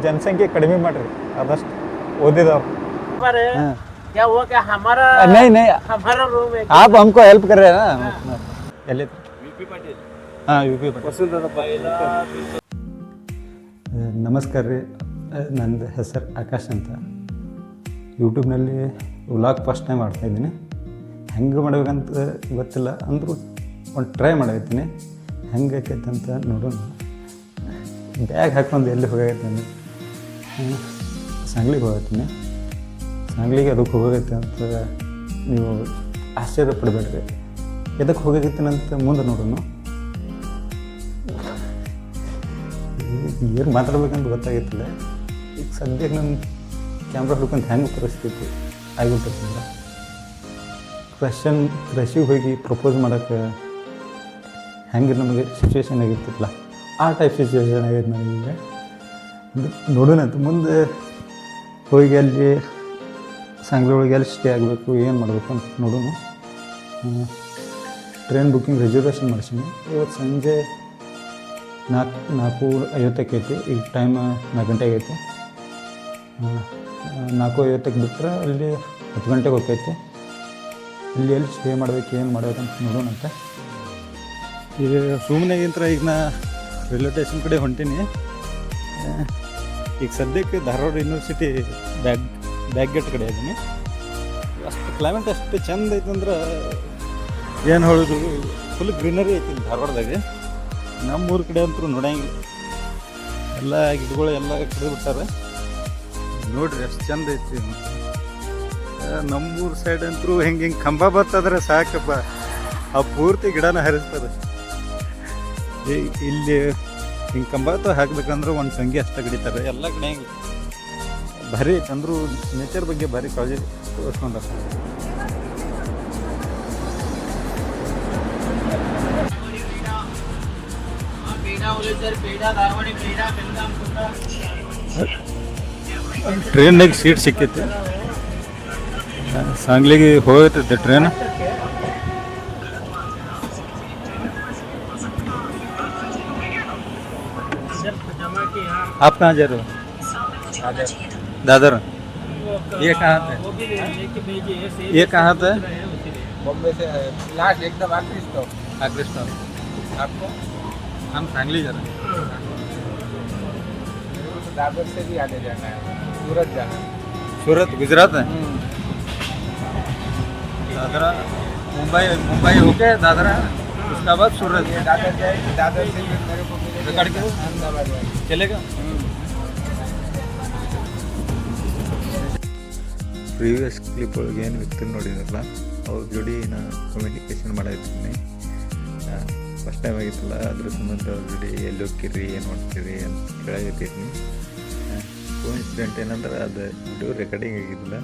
ಜನಸಂಖ್ಯೆ ಕಡಿಮೆ ಮಾಡ್ರಿ ಆದಷ್ಟು ಓದಿದವ್ರು. ಹಾಂ क्या हुआ क्या हमारा नहीं हमारा रूम है आप हमको हेल्प कर रहे हैं ना ಎಲ್ಲಿ यूपी पाटिल ಹಾಂ ಯು ಪಿ ಪಟೇಲ್. वसुंधरा ನಮಸ್ಕಾರ ರೀ, ನಂದು ಹೆಸರು ಆಕಾಶ್ ಅಂತ. ಯೂಟ್ಯೂಬ್ನಲ್ಲಿ ವ್ಲಾಗ್ ಫಸ್ಟ್ ಟೈಮ್ ಮಾಡ್ತಾಯಿದ್ದೀನಿ. ಹೆಂಗೆ ಮಾಡ್ಬೇಕಂತ ಗೊತ್ತಿಲ್ಲ, ಅಂದರೂ ಒಂದು ಟ್ರೈ ಮಾಡಕತ್ತೀನಿ. ಹೆಂಗೆ ಆಕೈತೆ ಅಂತ ನೋಡೋಣ. ಬ್ಯಾಗ್ ಹಾಕೊಂಡು ಎಲ್ಲಿ ಹೋಗೈತೀನಿ, ಸಾಂಗ್ಲಿಗೆ ಹೋಗತ್ತೀನಿ. ಸಾಂಗ್ಲಿಗೆ ಅದಕ್ಕೆ ಹೋಗೈತೆ ಅಂತ ನೀವು ಆಶ್ಚರ್ಯ ಪಡಬೇಡ್ರಿ. ಎದಕ್ಕೆ ಹೋಗೈತೀನಿ ಅಂತ ಮುಂದೆ ನೋಡೋಣ. ಏನು ಮಾತಾಡ್ಬೇಕಂತ ಗೊತ್ತಾಗಿತ್ತಿಲ್ಲ. ಈಗ ಸದ್ಯಕ್ಕೆ ನನ್ನ ಕ್ಯಾಮ್ರಾ ಹುಡ್ಕೊಂತ ಹೆಂಗೆ ಪರಿಸ್ಥಿತಿ ಆಗಿಬಿಟ್ಟಿರ್ತಂದ್ರೆ, ಕ್ರಷಿಗೆ ಹೋಗಿ ಪ್ರಪೋಸ್ ಮಾಡೋಕ್ಕೆ ಹೆಂಗೆ ನಮಗೆ ಸಿಚುವೇಶನ್ ಆಗಿರ್ತಿಲ್ಲ, ಆ ಟೈಪ್ ಸಿಚುವೇಶನ್ ಆಗೈತೆ ನನಗೆ. ನೋಡೋಣ ಅಂತ ಮುಂದೆ ಹೋಗಿ ಅಲ್ಲಿ ಸಾಂಗ್ಲಿ ಒಳಗೆ ಎಲ್ಲಿ ಸ್ಟೇ ಆಗಬೇಕು, ಏನು ಮಾಡಬೇಕು ಅಂತ ನೋಡೋಣ. ಟ್ರೈನ್ ಬುಕ್ಕಿಂಗ್ ರಿಸರ್ವೇಷನ್ ಮಾಡಿಸೀನಿ. ಇವತ್ತು ಸಂಜೆ 4:50 ಐತಿ. ಈಗ ಟೈಮ್ 4 ಗಂಟೆ ಆಗೈತಿ. 4:50 ಬಿಟ್ಟರೆ ಅಲ್ಲಿ 10 ಗಂಟೆಗೆ ಹೋಗ್ತೈತಿ. ಇಲ್ಲಿ ಎಲ್ಲಿ ಸ್ಟೇ ಮಾಡ್ಬೇಕು, ಏನು ಮಾಡ್ಬೇಕಂತ ನೋಡೋಣಂತ. ಈಗ ಸುಮ್ಮನೆಗಿಂತ ಈಗ ನಾ ರೈಲ್ವೆ ಸ್ಟೇಷನ್ ಕಡೆ ಹೊಂಟೀನಿ. ಈಗ ಸದ್ಯಕ್ಕೆ ಧಾರವಾಡ ಯೂನಿವರ್ಸಿಟಿ ಬ್ಯಾಕ್ ಗೇಟ್ ಕಡೆ ಇದ್ದೀನಿ. ಅಷ್ಟು ಕ್ಲೈಮೇಟ್ ಅಷ್ಟು ಚೆಂದ ಐತಂದ್ರೆ ಏನು ಹೇಳೋದು, ಫುಲ್ ಗ್ರೀನರಿ ಐತಿ ಧಾರವಾಡದಾಗ. ನಮ್ಮೂರ ಕಡೆ ಅಂತೂ ನೋಡಂಗಿಲ್ಲ, ಎಲ್ಲ ಗಿಡಗಳು ಎಲ್ಲ ಕಡಿದು ಬಿಟ್ಟಾರೆ. ನೋಡ್ರಿ ಅಷ್ಟು ಚೆಂದ ಐತಿ. ನಮ್ಮೂರ ಸೈಡ್ ಅಂತೂ ಹೆಂಗೆ ಕಂಬ ಬರ್ತದ್ರೆ ಸಾಕಪ್ಪ, ಆ ಪೂರ್ತಿ ಗಿಡನ ಹರಿಸ್ತಾರೆ. ಇಲ್ಲಿ ಹಿಂಗೆ ಕಂಬ ಹಾಕ್ಬೇಕಂದ್ರೆ ಒಂದು ಟಂಗಿ ಅಷ್ಟು ಕಡಿತಾರೆ. ಎಲ್ಲ ಕಡೆ ಹಿಂಗೆ ಭಾರಿ ಐತೆ. ಅಂದರೂ ನೇಚರ್ ಬಗ್ಗೆ ಭಾರಿ ಕಾಳಜಿ ತೋರಿಸ್ಕೊಂಡಾರ. ಟ್ರೈನ್ನಾಗ ಸೀಟ್ ಸಿಕ್ಕೈತಿ. सांगली होते ट्रेन. आप कहाँ जा रहे हो? दादर. ये कहाँ पे? ये कहाँ पे? बॉम्बे से लास्ट एकदम आखिरी स्टॉप. आखिरी स्टॉप. आपको? हम सांगली जा रहे हैं. दादर से भी आगे जाना है, सूरत जाना है. सूरत गुजरात है. दादरा मुंबई होके दादरा, उसके बाद सूरत. दादर जाएगी, दादर से मेरे को रिकॉर्ड करो, अहमदाबाद चलेगा. ಪ್ರೀವಿಯಸ್ ಕ್ಲಿಪ್ ಒಳಗೆ ಏನು ವ್ಯಕ್ತಿ ನೋಡಿದ್ರಲ್ಲ, ಅವ್ರ ಜೋಡಿ ನಾನು ಕಮ್ಯುನಿಕೇಷನ್ ಮಾಡಾಯ್ತೀನಿ. ಫಸ್ಟ್ ಟೈಮ್ ಆಗಿತ್ತಲ್ಲ, ಅದ್ರ ಸಂಬಂಧ ಅವ್ರ ಜೋಡಿ ಎಲ್ಲಿ ಹೋಗ್ತೀರಿ, ಏನು ಮಾಡ್ತೀರಿ ಅಂತ ಕೇಳಾಗತ್ತೀನಿ. ಕೋಇನ್ಸಿಡೆಂಟ್ ಏನಂದ್ರೆ ಅದು ವಿಡಿಯೋ ರೆಕಾರ್ಡಿಂಗ್ ಆಗಿದ್ದಿಲ್ಲ,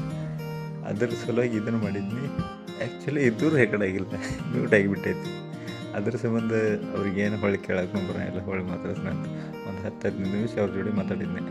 ಅದ್ರ ಸಲುವಾಗಿ ಇದನ್ನು ಮಾಡಿದ್ನಿ. ಆ್ಯಕ್ಚುಲಿ ಇದು ರೆಕಾರ್ಡ್ ಆಗಿಲ್ಲ, ಮ್ಯೂಟ್ ಆಗಿಬಿಟ್ಟೈತಿ. ಅದ್ರ ಸಂಬಂಧ ಅವ್ರಿಗೇನು ಹೊಳ್ಳಿ ಕೇಳಕ್ಕೆ ಬರೋಣ, ಎಲ್ಲ ಹೊಳ್ಳಿ ಮಾತಾಡ್ತೀನಿ ಅಂತ ಒಂದು 10-15 ನಿಮಿಷ ಅವ್ರ ಜೋಡಿ ಮಾತಾಡಿದ್ನಿ.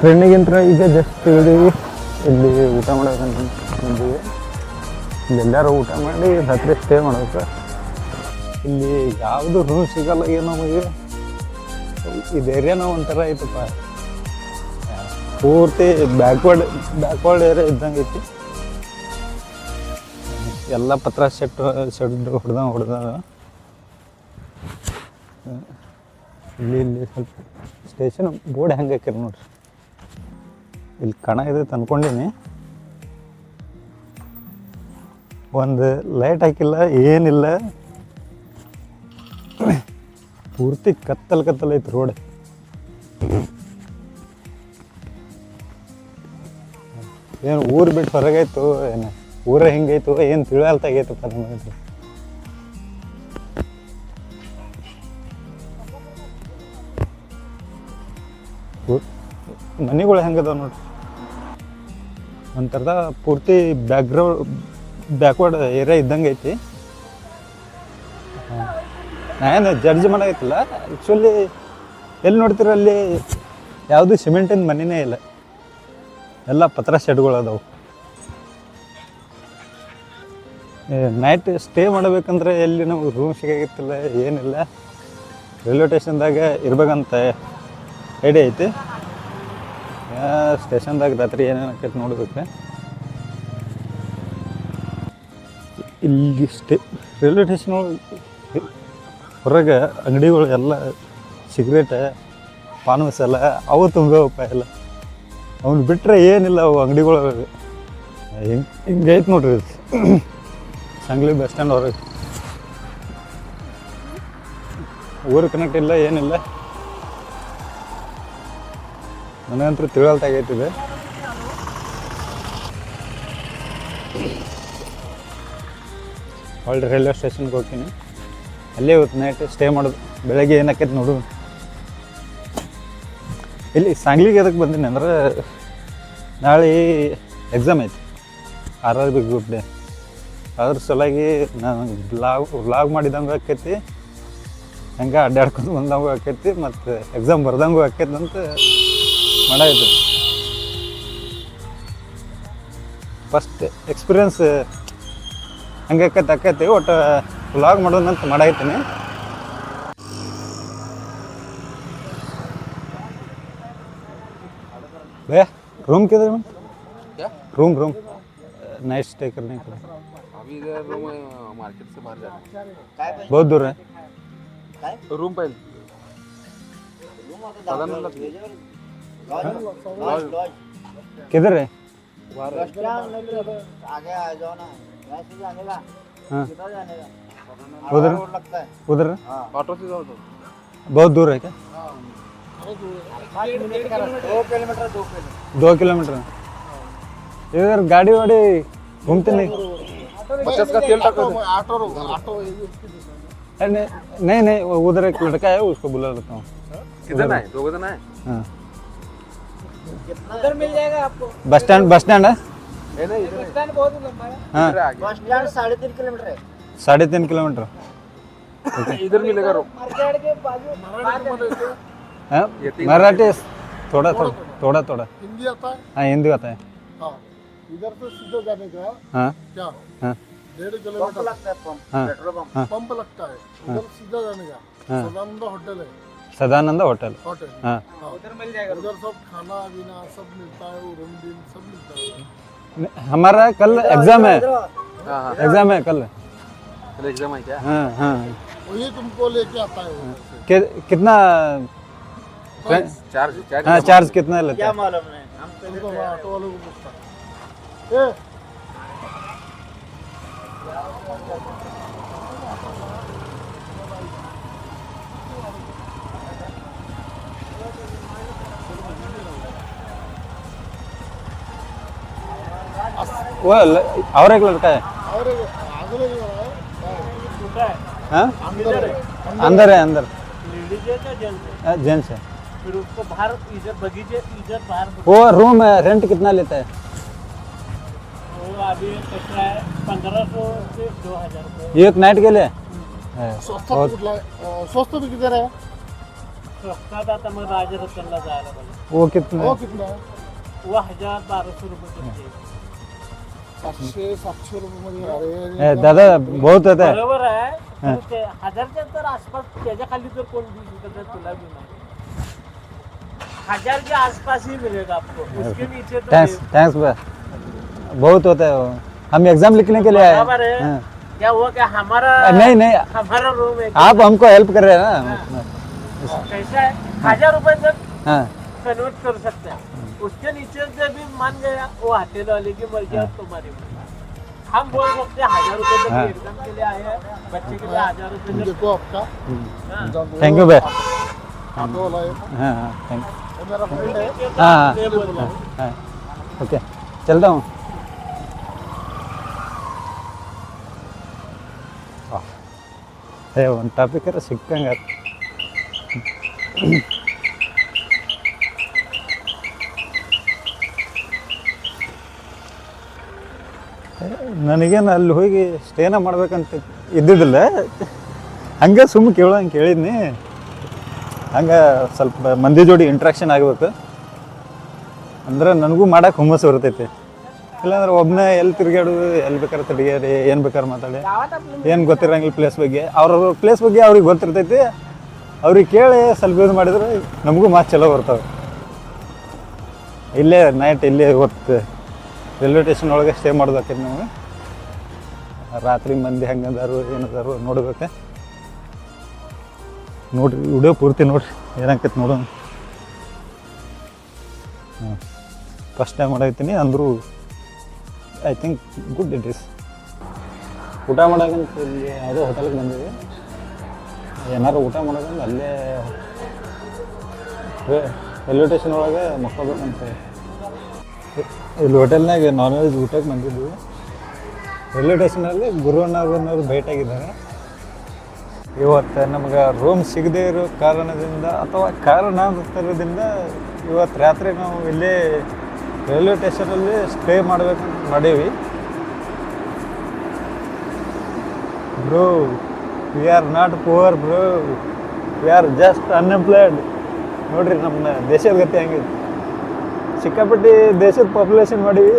ಟ್ರೈನಿಗಿಂತ ಈಗ ಜಸ್ಟ್ ಇಳಿದೀವಿ. ಇಲ್ಲಿ ಊಟ ಮಾಡೋಕಂತ ಬಂದೀವಿ. ಇಲ್ಲೆಲ್ಲರೂ ಊಟ ಮಾಡಿ ರಾತ್ರಿ ಸ್ಟೇ ಮಾಡ್ಬೇಕು. ಇಲ್ಲಿ ಯಾವುದು ರೂಮ್ ಸಿಗಲ್ಲ ಏನು ನಮಗೆ. ಇದು ಏರಿಯಾನ ಒಂಥರ ಐತಪ್ಪ, ಪೂರ್ತಿ ಬ್ಯಾಕ್ವರ್ಡ್ ಏರಿಯಾ ಇದ್ದಂಗೆ ಐತಿ. ಎಲ್ಲ ಪತ್ರ ಶೆಡ್ ಹೊಡೆದ ಇಲ್ಲಿ ಸ್ವಲ್ಪ ಸ್ಟೇಷನ್ ಬೋರ್ಡ್ ಹೆಂಗೆ ಹಾಕ್ಯಾರ ನೋಡ್ರಿ. ಇಲ್ಲಿ ಕಣ ಇದೆ ಅನ್ಕೊಂಡೀನಿ. ಒಂದು ಲೈಟ್ ಹಾಕಿಲ್ಲ ಏನಿಲ್ಲ, ಪೂರ್ತಿ ಕತ್ತಲ್ ಐತಿ ರೋಡ್. ಏನು ಊರು ಬಿಟ್ಟು ಹೊರಗಾಯ್ತು ಏನು ಊರ ಹಿಂಗೈತು ಏನು ತಿಳಿಯಲ್ತಾಗೈತಪ್ಪ ನಮಗೆ. ಮನೆಗಳು ಹೆಂಗದಾವ ನೋಡ್ರಿ, ಒಂಥರದ ಪೂರ್ತಿ ಬ್ಯಾಕ್ವರ್ಡ್ ಏರಿಯಾ ಇದ್ದಂಗೆ ಐತಿ. ನಾನೇನು ಜಡ್ಜ್ ಮಾಡಾಗೈತಿಲ್ಲ, ಆ್ಯಕ್ಚುಲಿ ಎಲ್ಲಿ ನೋಡ್ತೀರ ಅಲ್ಲಿ ಯಾವುದು ಸಿಮೆಂಟಿನ ಮನೆಯೇ ಇಲ್ಲ, ಎಲ್ಲ ಪತ್ರ ಶೆಡ್ಗಳು ಅದಾವು. ನೈಟ್ ಸ್ಟೇ ಮಾಡಬೇಕಂದ್ರೆ ಎಲ್ಲಿ ನಮಗೆ ರೂಮ್ ಸಿಗಾಗಿತ್ತಿಲ್ಲ, ಏನಿಲ್ಲ. ರೈಲ್ವೆ ಸ್ಟೇಷನ್ದಾಗ ಇರ್ಬೇಕಂತ ಐಡಿಯಾ ಐತಿ. ಸ್ಟೇಷನ್ದಾಗ ರಾತ್ರಿ ಏನೇನು ಆಕೈತಿ ನೋಡ್ಬೇಕು. ಇಲ್ಲಿ ರೈಲ್ವೆ ಸ್ಟೇಷನ್ ಹೊರಗೆ ಅಂಗಡಿಗಳು ಎಲ್ಲ ಸಿಗರೇಟ್ ಪಾನ್ ಮಸಾಲ ಅವು ತುಂಬವಪ್ಪ ಎಲ್ಲ. ಅವ್ನು ಬಿಟ್ಟರೆ ಏನಿಲ್ಲ ಅವು ಅಂಗಡಿಗಳು. ಹಿಂಗೈತೆ ನೋಡ್ರಿ ಸಂಗ್ಲಿ ಬಸ್ ಸ್ಟ್ಯಾಂಡ್ ಹೊರಗೆ. ಊರು ಕನೆಕ್ಟ್ ಇಲ್ಲ, ಏನಿಲ್ಲ. ನನಗಂತೂ ತಿಳಿಯಲ್ತಾಗೈತಿದೆ. ಹೊಳ್ಳಿ ರೈಲ್ವೆ ಸ್ಟೇಷನ್ಗೆ ಹೋಗ್ತೀನಿ, ಅಲ್ಲೇ ಇವತ್ತು ನೈಟ್ ಸ್ಟೇ ಮಾಡೋದು. ಬೆಳಗ್ಗೆ ಏನಾಕೈತೆ ನೋಡು. ಇಲ್ಲಿ ಸಾಂಗ್ಲಿಗೆ ಎದಕ್ಕೆ ಬಂದೀನಿ ಅಂದ್ರೆ ನಾಳೆ ಎಕ್ಸಾಮ್ ಐತಿ, RRB ಗ್ರೂಪ್ ಡೇ. ಅದ್ರ ಸಲುವಾಗಿ ನಾನು ವ್ಲಾಗ್ ಮಾಡಿದಂಗೂ ಆಕೈತಿ, ಹಂಗೆ ಅಡ್ಡಾಡ್ಕೊಂಡು ಬಂದಂಗೂ ಆಕೈತಿ, ಮತ್ತು ಎಕ್ಸಾಮ್ ಬರ್ದಂಗೂ ಆಕೈತಿ ಅಂತ ಮಾಡಾಯ್ತು. ಫಸ್ಟ್ ಎಕ್ಸ್ಪೀರಿಯನ್ಸ್ ಹಂಗೆ ಆಕೈತಿ. ಒಟ್ಟು ವ್ಲಾಗ್ ಮಾಡೋದಂತ ಮಾಡಾಯ್ತೀನಿ. भैया रूम किधर है? क्या रूम नाइट स्टे करने के लिए? अभी इधर रूम मार्केट से बाहर जाना है। बहुत दूर है रूम पहले किधर है? आगे आ जाओ ना, यहाँ से जाने का हाँ कितना जाने का उधर रोड लगता है। उधर ऑटो से जाओ तो बहुत दूर है क्या? 5 मिनट का रास्ता, 2 किलोमीटर 2 किलोमीटर इधर गाड़ी वाड़ी घूमते नहीं? 50 का तेल टाको ऑटो नहीं वो उधर एक लड़का है, उसको बुला लेता हूँ. किधर है? 2 किधर है? हाँ उधर मिल जाएगा आपको। बस स्टैंड है. है ना इधर स्टैंड बहुत लंबा है। हाँ बस स्टैंड 3.5 किलोमीटर है। 3.5 किलोमीटर. इधर मिलेगा रो मार्केट के बाजू हाँ मराठी थोड़ा हिंदी आता है। हाँ हिंदी आता है. हाँ इधर से सीधे जाने का हाँ क्या हाँ 1.5 पंप किलोमीटर लगता है, पंप हाँ. Petrol pump. पंप लगता है, उधर सीधा जाने का हाँ. सदानंद होटल है। सदानंद होटल. होटल हाँ हाँ उधर मिल जाएगा। उधर सब खाना पीना सब मिलता है, रूम दिन सब मिलता है। हमारा कल एग्जाम है. हां हां एग्जाम है कल. चलो एग्जाम है क्या? हाँ हाँ वही तुमको लेके आता है उधर से। कितना चार्ज हाँ चार्ज कितना लेता क्या है? मालूम नहीं, हम तो तुमको इधर वहाँ से ऑटो वाले को पूछता है। वो और एक लड़का है. और आगे लगे हुआ है। हाँ अंदर है। अंदर है अंदर. लेडीज है क्या जेंट्स है? जेंट्स है. फिर उसको बाहर इधर बगीचे इधर बाहर वो रूम है, रेंट कितना लेता है? वो अभी कैसा है 1500 से 2000 रुपये। एक नाइट के लिए है. स्वस्त और कुठला स्वस्त भी किधर है? स्वस्तात आता मग राजरत्नला जायला पाहिजे। वो कितना वो है? कितना है? वो 1000-1200 रुपये देते। 700 रुपये मध्ये. ए, अरे दादा बहुत होता है. बरोबर आहे हा. पण ते 1000च्या तर आसपास त्याच्या खाली तर कोण देऊ शकत नाही, तुला भी नाही. 1000 के आसपास ही मिलेगा आपको, उसके नीचे तो थैंक्स भाई. बहुत होता है वो. हम एग्जाम लिखने के लिए आए बराबर है। हैं. हाँ. क्या हुआ क्या हमारा नहीं हमारा रूम है आप हमको हेल्प कर रहे हैं ना. कैसा है 1000 रुपये तक हाँ कन्वर्ट कर सकते हैं। उसके नीचे से भी मान गया वो होटल वाले की मर्जी है तुम्हारी। हम बोल सकते हैं 1000 रुपए तक हाँ। एग्जाम के लिए आए हैं, बच्चे के लिए 1000 रुपए तक। देखो आपका थैंक यू भाई। ऑटो वाला है हाँ हाँ थैंक यू। वो मेरा फ्रेंड है हाँ ये बोल रहा हूँ। हाँ ओके चलता हूँ। ಒಂದು ಟಾಪಿಕರ ಸಿಕ್ಕಂಗೆ ನನಗೇನು ಅಲ್ಲಿ ಹೋಗಿ ಸ್ಟೇನ ಮಾಡ್ಬೇಕಂತ ಇದ್ದಿದ್ದಿಲ್ಲ, ಹಂಗೆ ಸುಮ್ಮನೆ ಕೇಳೋಂಗೆ ಕೇಳಿದ್ನಿ. ಹಂಗೆ ಸ್ವಲ್ಪ ಮಂದಿ ಜೋಡಿ ಇಂಟ್ರಾಕ್ಷನ್ ಆಗಬೇಕು ಅಂದ್ರೆ ನನಗೂ ಮಾಡಕ್ಕೆ ಹುಮ್ಮಸ್ಸು ಬರ್ತೈತಿ. ಇಲ್ಲಾಂದ್ರೆ ಒಬ್ಬನೇ ಎಲ್ಲಿ ತಿರುಗಾಡೋದು, ಎಲ್ಲಿ ಬೇಕಾದ್ರೆ ತಿರುಗಾಡಿ ಏನು ಬೇಕಾದ್ರೆ ಮಾತಾಡಿ, ಏನು ಗೊತ್ತಿರಂಗಿಲ್ಲ ಪ್ಲೇಸ್ ಬಗ್ಗೆ. ಅವ್ರವ್ರ ಪ್ಲೇಸ್ ಬಗ್ಗೆ ಅವ್ರಿಗೆ ಗೊತ್ತಿರ್ತೈತಿ, ಅವ್ರಿಗೆ ಕೇಳಿ ಸ್ವಲ್ಪ ಯೂಸ್ ಮಾಡಿದ್ರೆ ನಮಗೂ ಮಾತು ಚಲೋ ಬರ್ತಾವೆ. ಇಲ್ಲೇ ನೈಟ್ ಇಲ್ಲೇ ಹೊತ್ತು ರೈಲ್ವೆ ಸ್ಟೇಷನ್ ಒಳಗೆ ಸ್ಟೇ ಮಾಡೋದಾಕೈತಿ. ನಾವು ರಾತ್ರಿ ಮಂದಿ ಹೆಂಗದಾರು ಏನದಾರು ನೋಡ್ಬೇಕು. ನೋಡ್ರಿ ವಿಡಿಯೋ ಪೂರ್ತಿ ನೋಡ್ರಿ, ಏನಾಕೈತಿ ನೋಡೋಣ. ಹಾಂ ಫಸ್ಟ್ ಟೈಮ್ ಮಾಡಾಕತ್ತೀನಿ ಅಂದರೂ I think good it is. ಊಟ ಮಾಡೋಕಂತ ಇಲ್ಲಿ ಯಾವುದೋ ಹೋಟೆಲ್ಗೆ ಬಂದಿವಿ. ಏನಾರು ಊಟ ಮಾಡೋಕಂತ ಅಲ್ಲೇ ರೈಲ್ವೆ ಸ್ಟೇಷನ್ ಒಳಗೆ ಮಕ್ಕೋಬೇಕಂತ ಇಲ್ಲಿ ಹೋಟೆಲ್ನಾಗ ನಾನ್ ವೆಜ್ ಊಟಕ್ಕೆ ಬಂದಿದ್ವಿ. ರೈಲ್ವೆ ಸ್ಟೇಷನಲ್ಲಿ ಗುರುವಣ್ಣವ್ರನ್ನವ್ರು ಭೇಟಿಯಾಗಿದ್ದಾರೆ. ಇವತ್ತು ನಮ್ಗೆ ರೂಮ್ ಸಿಗದೇ ಇರೋ ಕಾರಣದಿಂದ ಅಥವಾ ಕಾರಣಾಂತರದಿಂದ ಇವತ್ತು ರಾತ್ರಿ ನಾವು ಇಲ್ಲೇ ರೈಲ್ವೆ ಸ್ಟೇಷನಲ್ಲಿ ಸ್ಟೇ ಮಾಡ್ಬೇಕಂತ ಮಾಡೀವಿ. Bro we are not poor bro, we are just unemployed. ನೋಡ್ರಿ ನಮ್ಮ ದೇಶದ ಗತಿ ಹಂಗಿದೆ. ಸಿಕ್ಕಾಪಟ್ಟಿ ದೇಶದ ಪಾಪ್ಯುಲೇಷನ್ ಮಾಡೀವಿ,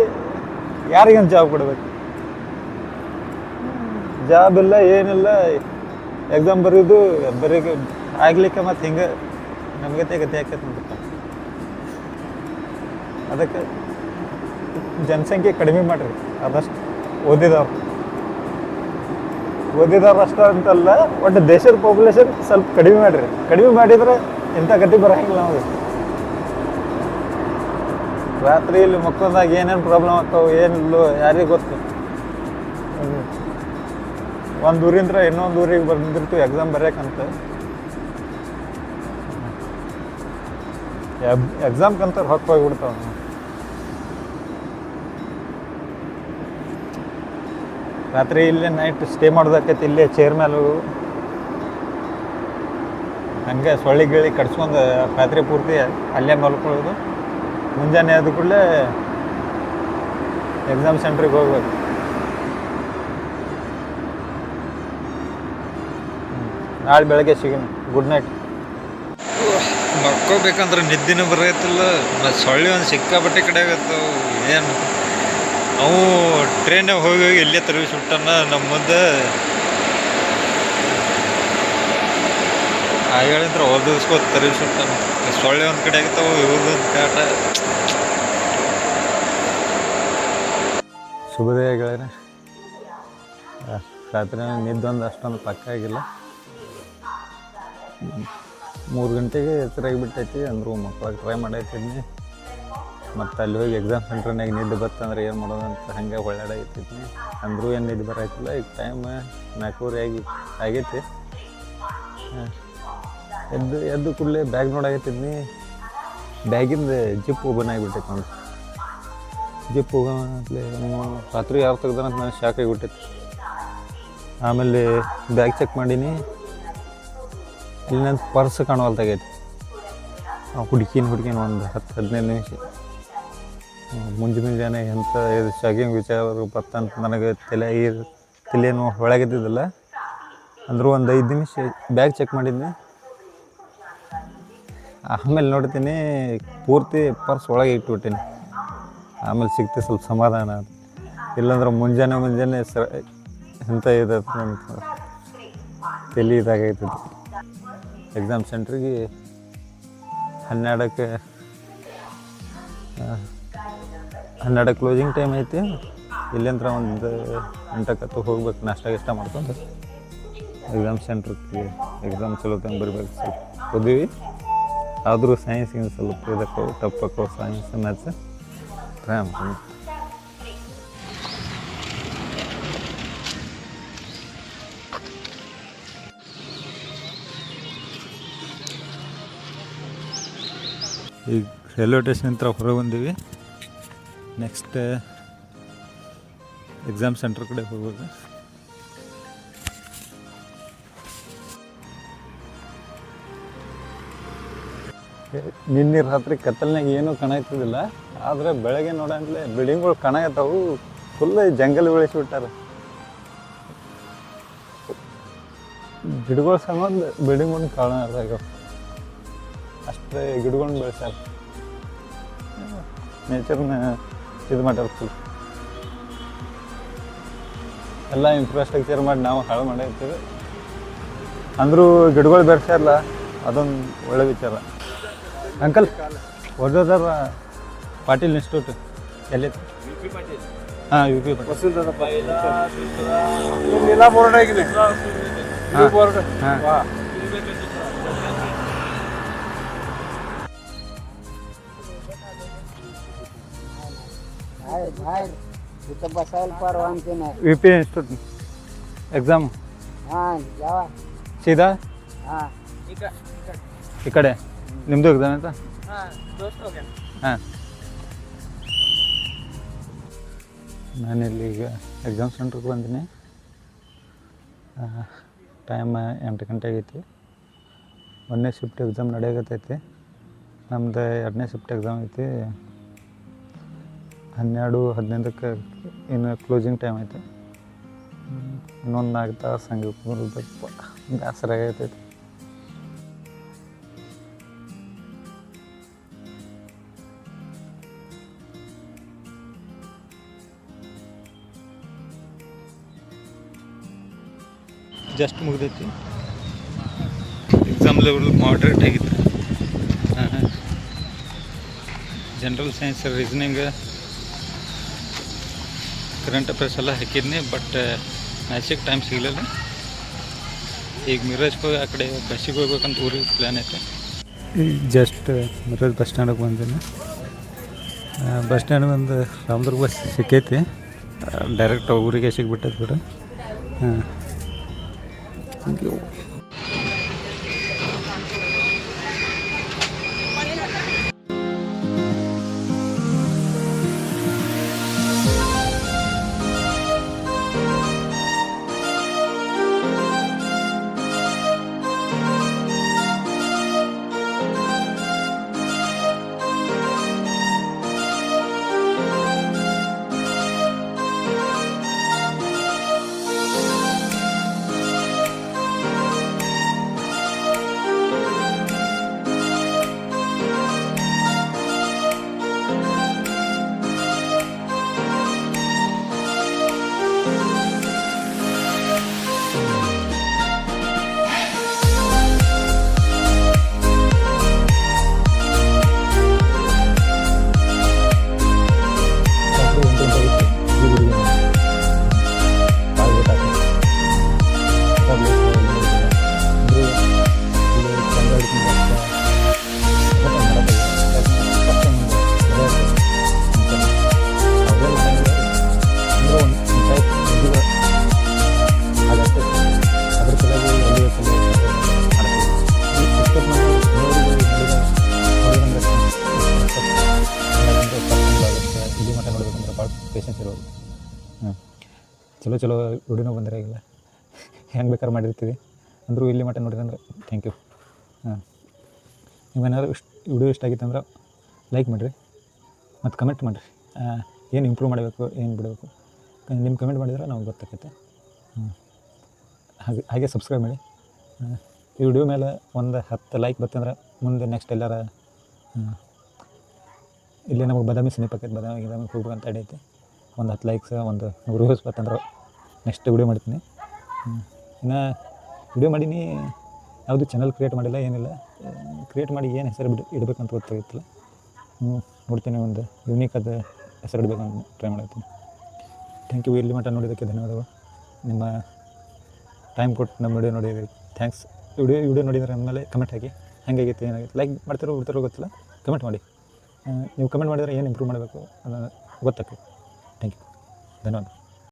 ಯಾರಿಗೇನು ಜಾಬ್ ಕೊಡ್ಬೇಕು? ಜಾಬ್ ಇಲ್ಲ ಏನಿಲ್ಲ, ಎಕ್ಸಾಮ್ ಬರೆಯೋದು ಆಗ್ಲಿಕ್ಕೆ ಮತ್ತು ಹಿಂಗೆ ನಮ್ಗೆ ಗತಿ ಆಕೈತೆ ನೋಡ್ರಿ. ಅದಕ್ಕೆ ಜನಸಂಖ್ಯೆ ಕಡಿಮೆ ಮಾಡಿರಿ, ಆದಷ್ಟು ಓದಿದವ್ರು ಅಷ್ಟ ಅಂತಲ್ಲ, ಒಟ್ಟು ದೇಶದ ಪಾಪ್ಯುಲೇಷನ್ ಸ್ವಲ್ಪ ಕಡಿಮೆ ಮಾಡಿರಿ. ಕಡಿಮೆ ಮಾಡಿದರೆ ಇಂಥ ಗತಿ ಬರೋಂಗಿಲ್ಲ ನಮಗೆ. ರಾತ್ರಿ ಇಲ್ಲಿ ಮಕ್ಕಳದಾಗ ಏನೇನು ಪ್ರಾಬ್ಲಮ್ ಆಗ್ತಾವೆ ಏನಿಲ್ಲೋ ಯಾರಿಗೆ ಗೊತ್ತು. ಒಂದು ಊರಿಂದ ಇನ್ನೊಂದು ಊರಿಗೆ ಬಂದಿರ್ತೀವಿ ಎಕ್ಸಾಮ್ ಬರೆಯೋಕ್ಕಂತ. ಎಕ್ಸಾಮ್ಗಂತ ಹೊತ್ತು ಹೋಗಿಬಿಡ್ತಾವೆ. ರಾತ್ರಿ ಇಲ್ಲೇ ನೈಟ್ ಸ್ಟೇ ಮಾಡೋದಾಕೈತಿ, ಇಲ್ಲೇ ಚೇರ್ ಮೇಲೆ ಹಂಗೆ ಸೊಳ್ಳಿ ಗಿಳಿ ಕಡ್ಸ್ಕೊಂಡು ರಾತ್ರಿ ಪೂರ್ತಿ ಅಲ್ಲೇ ಮಲ್ಕೊಳ್ಳೋದು. ಮುಂಜಾನೆ ಆದ ಕೂಡಲೇ ಎಕ್ಸಾಮ್ ಸೆಂಟ್ರಿಗೆ ಹೋಗ್ಬೇಕು. ನಾಳೆ ಬೆಳಗ್ಗೆ ಸಿಗೋಣ. Good night. ಮಕ್ಕೋಬೇಕಂದ್ರೆ ನಿದ್ದಿನೂ ಬರೈತಿಲ್ಲ, ಮತ್ತು ಸೊಳ್ಳೆ ಒಂದು ಸಿಕ್ಕಾಪಟ್ಟೆ ಕಡೆ ಆಗತ್ತವು. ಏನು ಅವು ಟ್ರೈನಾಗ ಹೋಗಿ ಇಲ್ಲೇ ತರಿಸ್ಬಿಟ್ಟನ ನಮ್ಮ ಮುಂದೆ. ಆಗಳಿಂತ್ರ ಓದಿಸ್ಕೋತ ತರಿಸ್ಬಿಟ್ಟನ. ಸೊಳ್ಳೆ ಒಂದು ಕಡೆ ಆಗತ್ತಾವು, ಇವ್ರದ್ದು ಕಾಟ. ಶುಭೋದಯಗಳೇ. ರಾತ್ರಿ ನಿದ್ದೆ ಒಂದು ಅಷ್ಟೊಂದು ಪಕ್ಕ ಆಗಿಲ್ಲ. 3 ಗಂಟೆಗೆ ಎಚ್ಚರಾಗಿಬಿಟ್ಟೈತಿ. ಅಂದರೂ ಮಕ್ಕಳಿಗೆ ಟ್ರೈ ಮಾಡೈತಿದ್ನಿ. ಮತ್ತು ಅಲ್ಲಿ ಹೋಗಿ ಎಕ್ಸಾಮ್ ಸೆಂಟ್ರ್ನಾಗ ನಿದ್ದೆ ಬರ್ತಂದ್ರೆ ಏನು ಮಾಡೋದು ಅಂತ ಹಂಗೆ ಒಳ್ಳಾಡಾಗೈತಿದ್ನಿ. ಅಂದರೂ ಏನು ನಿದ್ದೆ ಬರಾಯ್ತಿಲ್ಲ. ಈಗ ಟೈಮ್ 4:30 ಆಗೈತಿ. ಎದ್ದು ಕೂಡಲೇ ಬ್ಯಾಗ್ ನೋಡಾಗತ್ತಿದ್ನಿ. ಬ್ಯಾಗಿಂದ ಜಿಪ್ ಓಪನ್ ಆಗಿಬಿಟ್ಟೈತೆ ನೋಡಿ. ಜಿಪ್ ಹೋಗಲೇ ರಾತ್ರಿ ಯಾರು ತೆಗ್ದಾನಂತ ನನಗೆ ಶಾಕ್ ಆಗಿಬಿಟ್ಟೈತಿ. ಆಮೇಲೆ ಬ್ಯಾಗ್ ಚೆಕ್ ಮಾಡೀನಿ, ಇಲ್ಲಿ ನನ್ನ ಪರ್ಸ್ ಕಾಣುವಲ್ತಾಗೈತಿ. ಹುಡುಕಿನ ಒಂದು 10-15 ನಿಮಿಷ ಮುಂಜಾನೆ ಎಂಥ ಇದು ಶಾಕಿಂಗ್ ವಿಚಾರ ಬರ್ತಂತ ನನಗೆ ತಲೆನೂ ಒಳಗಿದ್ದಿದ್ದಿಲ್ಲ. ಅಂದರೂ ಒಂದು 5 ನಿಮಿಷ ಬ್ಯಾಗ್ ಚೆಕ್ ಮಾಡಿದ್ನಿ. ಆಮೇಲೆ ನೋಡ್ತೀನಿ ಪೂರ್ತಿ ಪರ್ಸ್ ಒಳಗೆ ಇಟ್ಬಿಟ್ಟೀನಿ. ಆಮೇಲೆ ಸಿಗ್ತಿ ಸ್ವಲ್ಪ ಸಮಾಧಾನ. ಇಲ್ಲಾಂದ್ರೆ ಮುಂಜಾನೆ ಎಂಥ ಇದೆ ಅಂತ ತಲೆ ಇದಾಗೈತದೆ. ಎಕ್ಸಾಮ್ ಸೆಂಟ್ರಿಗೆ 12ಕ್ಕೆ ಕ್ಲೋಸಿಂಗ್ ಟೈಮ್ ಐತಿ. ಇಲ್ಲಿಂದ ಒಂದು 8 ಹೋಗ್ಬೇಕು. ನಾಷ್ಟ ಮಾಡ್ಕೊಂಡು ಎಕ್ಸಾಮ್ ಸೆಂಟ್ರಿಗೆ ಎಕ್ಸಾಮ್ ಚಲೋ ತಂಗೆ ಬರಬೇಕು. ಸ್ವಲ್ಪ ಓದಿವಿ, ಆದರೂ ಸೈನ್ಸಿಗೆ ಸ್ವಲ್ಪ ಇದಕ್ಕೋ ಟಪ್ಪಕ್ಕೋ ಸೈನ್ಸ್ ಮ್ಯಾಥ್ಸ್ ಟ್ರೈ ಮಾಡ್ಕೊಂಡು ಈಗ ರೈಲ್ವೆ ಸ್ಟೇಷನ್ ಹತ್ರ ಹೊರಗೆ ಬಂದೀವಿ. ನೆಕ್ಸ್ಟ್ ಎಕ್ಸಾಮ್ ಸೆಂಟರ್ ಕಡೆ ಹೋಗ್ಬೇಕು. ನಿನ್ನೆ ರಾತ್ರಿ ಕತ್ತಲ್ನಾಗ ಏನೂ ಕಾಣಾಯ್ತಿದ್ದಿಲ್ಲ, ಆದರೆ ಬೆಳಗ್ಗೆ ನೋಡಂತಲೇ ಬಿಲ್ಡಿಂಗ್ಗಳು ಕಾಣಾಗತ್ತವು. Full jungle ಬೆಳೆಸಿಬಿಟ್ಟಾರೆ. ಗಿಡಗಳ ಸಂಬಂಧ ಬಿಲ್ಡಿಂಗ್ಗಳನ್ನ ಕಾಣಾಗ ಅಷ್ಟೇ ಗಿಡಗಳನ್ನ ಬೆಳೆಸ್ಯಾರ. ನೇಚರ್ನ ಇದು ಮಾಡ್ಯಾರ ಫುಲ್. ಎಲ್ಲ ಇನ್ಫ್ರಾಸ್ಟ್ರಕ್ಚರ್ ಮಾಡಿ ನಾವು ಹಾಳು ಮಾಡಿರ್ತೀವಿ. ಅಂದರೂ ಗಿಡಗಳು ಬೆಳೆಸ್ಯಾರಲ್ಲ, ಅದೊಂದು ಒಳ್ಳೆ ವಿಚಾರ. ಅಂಕಲ್ ಓದೋದಾರ ಪಾಟೀಲ್ ಇನ್ಸ್ಟಿಟ್ಯೂಟ್ ಎಲ್ಲಿ? ಹಾಂ, ಯು ಪಿ ಪಾಟೀಲ್. ಬೋರ್ಡ್ ಆಗಿದೆ. ಬೋರ್ಡ್ ಹಾಂ. इथं बसायला परवानगी नाही. ಯು ಪಿ ಇನ್ಸ್ಟಿಟ್ಯೂಟ್ ಎಕ್ಸಾಮ್ हा जावा. ಸೀದಾ हा ಈ ಕಡೆ ನಿಮ್ಮದು ಎಕ್ಸಾಮ್ ಆಯ್ತಾ? ಹಾಂ. ನಾನಿಲ್ಲಿ ಈಗ ಎಕ್ಸಾಮ್ ಸೆಂಟ್ರಿಗೆ ಬಂದೀನಿ. ಟೈಮ್ 8 ಗಂಟೆ ಆಗೈತಿ. 1ನೇ ಶಿಫ್ಟ್ ಎಕ್ಸಾಮ್ ನಡೆಯಕತ್ತೈತಿ. ನಮ್ದು 2ನೇ ಶಿಫ್ಟ್ ಎಕ್ಸಾಮ್ ಐತಿ. 12:15ಕ್ಕೆ ಇನ್ನು ಕ್ಲೋಸಿಂಗ್ ಟೈಮ್ ಐತಿ. ಇನ್ನೊಂದು 4 ತಾಸು ಹಂಗೆ ಕೂರ್ಬೇಕು. ಬೇಸರ ಆಗೈತೈತಿ. ಜಸ್ಟ್ ಮುಗ್ದೈತಿ. ಎಕ್ಸಾಮ್ ಲೆವೆಲ್ ಮಾಡ್ರೇಟ್ ಆಗಿತ್ತು. General science, reasoning, current affairs ಎಲ್ಲ ಹಾಕಿದ್ನಿ. ಬಟ್ ಮ್ಯಾಚಿಗೆ ಟೈಮ್ ಸಿಗಲಿಲ್ಲ. ಈಗ ಮಿರಾಜ್ಗೆ ಹೋಗಿ ಆ ಕಡೆ ಬಸ್ಸಿಗೆ ಹೋಗ್ಬೇಕಂತ ಊರಿಗೆ ಪ್ಲ್ಯಾನ್ ಐತೆ. ಈಗ ಜಸ್ಟ್ ಮಿರಾಜ್ ಬಸ್ ಸ್ಟ್ಯಾಂಡಿಗೆ ಬಂದೀನಿ. ಬಸ್ ಸ್ಟ್ಯಾಂಡ್ ಬಂದು ರಾಮದುರ್ಗ ಬಸ್ ಸಿಕ್ಕೈತಿ. ಡೈರೆಕ್ಟ್ ಊರಿಗೆ ಸಿಗ್ಬಿಟ್ಟೈತೆ ಬಿಡು. ಹಾಂ, ಥ್ಯಾಂಕ್ ಯು. ಪೇಷನ್ಸ್ ಇರೋದು. ಚಲೋ ವಿಡಿಯೋನೂ ಬಂದಿರಾಗಿಲ್ಲ, ಹೆಂಗೆ ಬೇಕಾದ್ರೆ ಮಾಡಿರ್ತೀವಿ. ಅಂದರೂ ಇಲ್ಲಿ ಮಟ್ಟ ನೋಡಿದ್ರೆ ಥ್ಯಾಂಕ್ ಯು. ನೀವೇನಾದ್ರು ವಿಡಿಯೋ ಇಷ್ಟ ಆಗಿತ್ತು ಅಂದ್ರೆ ಲೈಕ್ ಮಾಡಿರಿ ಮತ್ತು ಕಮೆಂಟ್ ಮಾಡಿರಿ. ಏನು ಇಂಪ್ರೂವ್ ಮಾಡಬೇಕು, ಏನು ಬಿಡಬೇಕು, ನಿಮ್ಮ ಕಮೆಂಟ್ ಮಾಡಿದ್ರೆ ನಮ್ಗೆ ಗೊತ್ತಾಗುತ್ತೆ. ಹಾಗೆ ಸಬ್ಸ್ಕ್ರೈಬ್ ಮಾಡಿ. ಈ ವಿಡಿಯೋ ಮೇಲೆ ಒಂದು 10 ಲೈಕ್ ಬರ್ತಂದ್ರೆ ಮುಂದೆ ನೆಕ್ಸ್ಟ್ ಎಲ್ಲಾರ ಇಲ್ಲಿ ನಮಗೆ ಬಾದಾಮಿ ಸಮೀಪಕ್ಕೆ ಬಾದಾಮಿಗೆ ಹೋಗ್ಬೇಕಂತ ಐತೆ. ಒಂದು 10 ಲೈಕ್ಸ್, ಒಂದು 100 ವ್ಯೂಸ್ ಬರ್ತಂದ್ರೆ ನೆಕ್ಸ್ಟ್ ವಿಡಿಯೋ ಮಾಡ್ತೀನಿ. ಇನ್ನು ವಿಡಿಯೋ ಮಾಡೀನಿ, ಯಾವುದು ಚಾನಲ್ ಕ್ರಿಯೇಟ್ ಮಾಡಿಲ್ಲ, ಏನಿಲ್ಲ. ಕ್ರಿಯೇಟ್ ಮಾಡಿ ಏನು ಹೆಸರು ಇಡಬೇಕಂತ ಗೊತ್ತಾಗಿತ್ತಿಲ್ಲ. ನೋಡ್ತೀನಿ, ಒಂದು ಯೂನಿಕ್ ಆದ ಹೆಸರು ಇಡಬೇಕಂತ ಟ್ರೈ ಮಾಡ್ತೀನಿ. Thank you. ಇಲ್ಲಿ ಮಟ್ಟ ನೋಡಿದ್ದಕ್ಕೆ ಧನ್ಯವಾದಗಳು. ನಿಮ್ಮ ಟೈಮ್ ಕೊಟ್ಟು ನಮ್ಮ ವಿಡಿಯೋ ನೋಡಿದ್ದಕ್ಕೆ ಥ್ಯಾಂಕ್ಸ್. ವಿಡಿಯೋ ನೋಡಿದ್ರೆ ಅಂದಮೇಲೆ ಕಮೆಂಟ್ ಹಾಕಿ, ಹೆಂಗಾಗಿತ್ತು, ಏನಾಗಿತ್ತು. ಲೈಕ್ ಮಾಡ್ತಿರೋ ಬಿಡ್ತಿರೋ ಗೊತ್ತಿಲ್ಲ, ಕಮೆಂಟ್ ಮಾಡಿ. ನೀವು ಕಮೆಂಟ್ ಮಾಡಿದರೆ ಏನು ಇಂಪ್ರೂವ್ ಮಾಡಬೇಕು ಅನ್ನೋ ಗೊತ್ತಾಗ್ತದೆ. ಥ್ಯಾಂಕ್ ಯು, ಧನ್ಯವಾದ.